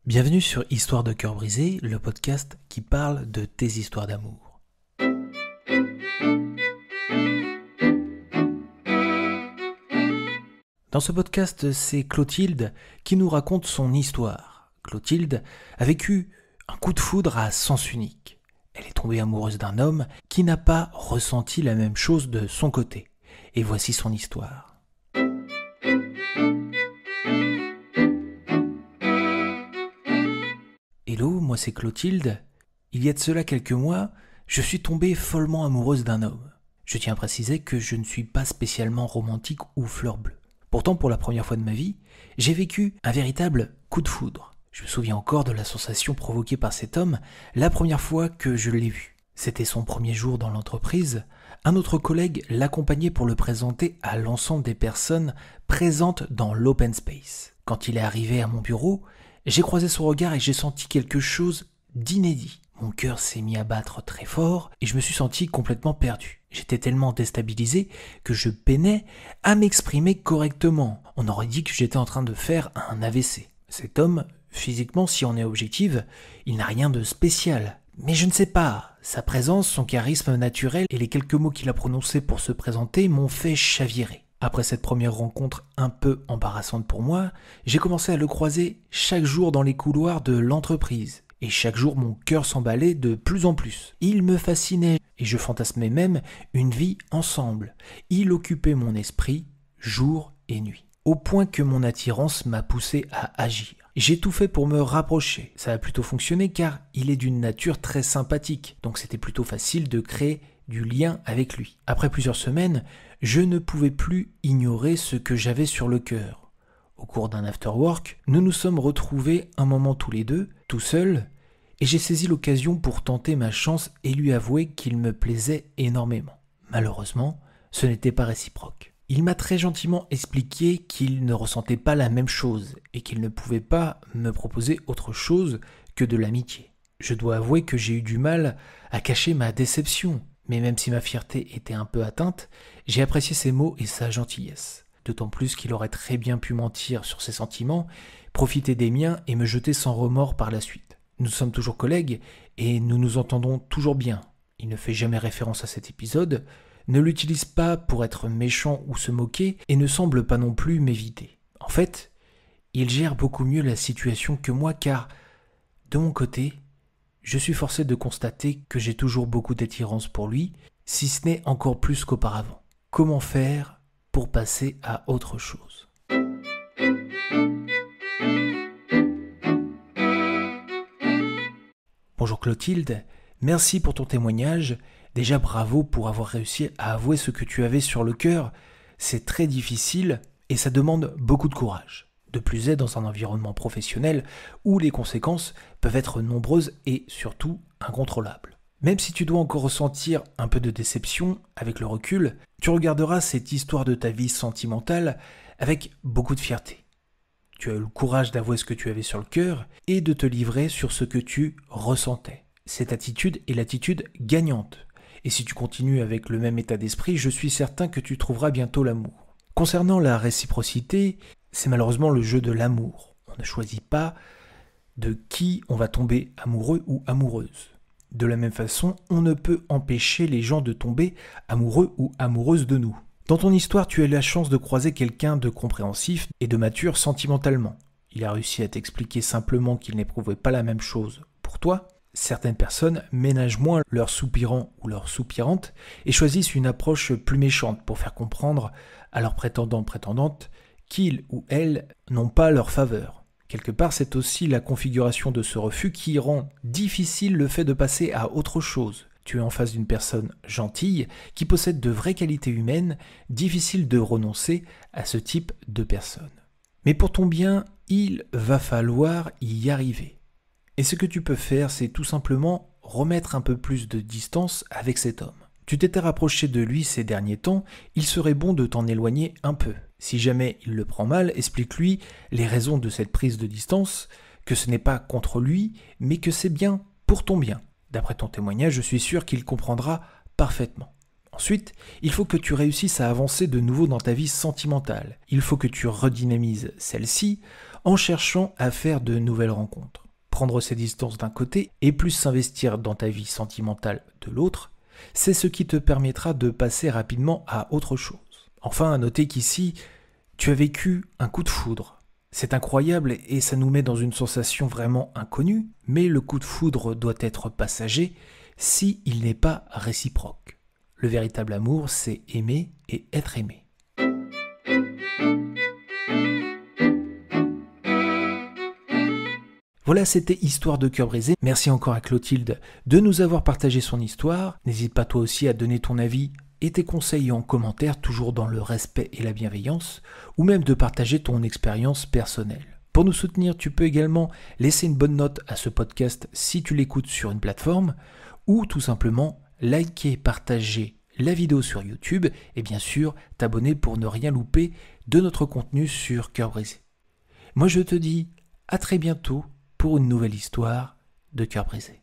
Bienvenue sur Histoire de cœur brisé, le podcast qui parle de tes histoires d'amour. Dans ce podcast, c'est Clotilde qui nous raconte son histoire. Clotilde a vécu un coup de foudre à sens unique. Elle est tombée amoureuse d'un homme qui n'a pas ressenti la même chose de son côté. Et voici son histoire. Hello, moi c'est Clotilde. Il y a de cela quelques mois, je suis tombée follement amoureuse d'un homme. Je tiens à préciser que je ne suis pas spécialement romantique ou fleur bleue. Pourtant, pour la première fois de ma vie, j'ai vécu un véritable coup de foudre. Je me souviens encore de la sensation provoquée par cet homme la première fois que je l'ai vu. C'était son premier jour dans l'entreprise. Un autre collègue l'accompagnait pour le présenter à l'ensemble des personnes présentes dans l'open space. Quand il est arrivé à mon bureau, j'ai croisé son regard et j'ai senti quelque chose d'inédit. Mon cœur s'est mis à battre très fort et je me suis senti complètement perdu. J'étais tellement déstabilisé que je peinais à m'exprimer correctement. On aurait dit que j'étais en train de faire un AVC. Cet homme, physiquement, si on est objectif, il n'a rien de spécial. Mais je ne sais pas, sa présence, son charisme naturel et les quelques mots qu'il a prononcés pour se présenter m'ont fait chavirer. Après cette première rencontre un peu embarrassante pour moi, j'ai commencé à le croiser chaque jour dans les couloirs de l'entreprise. Et chaque jour, mon cœur s'emballait de plus en plus. Il me fascinait et je fantasmais même une vie ensemble. Il occupait mon esprit jour et nuit. Au point que mon attirance m'a poussé à agir. J'ai tout fait pour me rapprocher. Ça a plutôt fonctionné car il est d'une nature très sympathique. Donc c'était plutôt facile de créer du lien avec lui. Après plusieurs semaines, je ne pouvais plus ignorer ce que j'avais sur le cœur. Au cours d'un after-work, nous nous sommes retrouvés un moment tous les deux, tout seuls, et j'ai saisi l'occasion pour tenter ma chance et lui avouer qu'il me plaisait énormément. Malheureusement, ce n'était pas réciproque. Il m'a très gentiment expliqué qu'il ne ressentait pas la même chose et qu'il ne pouvait pas me proposer autre chose que de l'amitié. Je dois avouer que j'ai eu du mal à cacher ma déception. Mais même si ma fierté était un peu atteinte, j'ai apprécié ses mots et sa gentillesse. D'autant plus qu'il aurait très bien pu mentir sur ses sentiments, profiter des miens et me jeter sans remords par la suite. Nous sommes toujours collègues et nous nous entendons toujours bien. Il ne fait jamais référence à cet épisode, ne l'utilise pas pour être méchant ou se moquer et ne semble pas non plus m'éviter. En fait, il gère beaucoup mieux la situation que moi car, de mon côté, je suis forcé de constater que j'ai toujours beaucoup d'attirance pour lui, si ce n'est encore plus qu'auparavant. Comment faire pour passer à autre chose ? Bonjour Clotilde, merci pour ton témoignage. Déjà bravo pour avoir réussi à avouer ce que tu avais sur le cœur. C'est très difficile et ça demande beaucoup de courage. De plus est dans un environnement professionnel où les conséquences peuvent être nombreuses et surtout incontrôlables. Même si tu dois encore ressentir un peu de déception avec le recul, tu regarderas cette histoire de ta vie sentimentale avec beaucoup de fierté. Tu as eu le courage d'avouer ce que tu avais sur le cœur et de te livrer sur ce que tu ressentais. Cette attitude est l'attitude gagnante. Et si tu continues avec le même état d'esprit, je suis certain que tu trouveras bientôt l'amour. Concernant la réciprocité, c'est malheureusement le jeu de l'amour. On ne choisit pas de qui on va tomber amoureux ou amoureuse. De la même façon, on ne peut empêcher les gens de tomber amoureux ou amoureuses de nous. Dans ton histoire, tu as eu la chance de croiser quelqu'un de compréhensif et de mature sentimentalement. Il a réussi à t'expliquer simplement qu'il n'éprouvait pas la même chose pour toi. Certaines personnes ménagent moins leurs soupirants ou leurs soupirantes et choisissent une approche plus méchante pour faire comprendre à leurs prétendants-prétendantes qu'ils ou elles n'ont pas leur faveur. Quelque part, c'est aussi la configuration de ce refus qui rend difficile le fait de passer à autre chose. Tu es en face d'une personne gentille qui possède de vraies qualités humaines, difficile de renoncer à ce type de personne. Mais pour ton bien, il va falloir y arriver. Et ce que tu peux faire, c'est tout simplement remettre un peu plus de distance avec cet homme. Tu t'étais rapproché de lui ces derniers temps, il serait bon de t'en éloigner un peu. Si jamais il le prend mal, explique-lui les raisons de cette prise de distance, que ce n'est pas contre lui, mais que c'est bien pour ton bien. D'après ton témoignage, je suis sûr qu'il comprendra parfaitement. Ensuite, il faut que tu réussisses à avancer de nouveau dans ta vie sentimentale. Il faut que tu redynamises celle-ci en cherchant à faire de nouvelles rencontres. Prendre ses distances d'un côté et plus s'investir dans ta vie sentimentale de l'autre, c'est ce qui te permettra de passer rapidement à autre chose. Enfin, à noter qu'ici, tu as vécu un coup de foudre. C'est incroyable et ça nous met dans une sensation vraiment inconnue, mais le coup de foudre doit être passager si il n'est pas réciproque. Le véritable amour, c'est aimer et être aimé. Voilà, c'était Histoire de cœur brisé. Merci encore à Clotilde de nous avoir partagé son histoire. N'hésite pas toi aussi à donner ton avis et tes conseils en commentaire, toujours dans le respect et la bienveillance, ou même de partager ton expérience personnelle. Pour nous soutenir, tu peux également laisser une bonne note à ce podcast si tu l'écoutes sur une plateforme, ou tout simplement liker, partager la vidéo sur YouTube, et bien sûr t'abonner pour ne rien louper de notre contenu sur Cœur Brisé. Moi je te dis à très bientôt pour une nouvelle histoire de Cœur Brisé.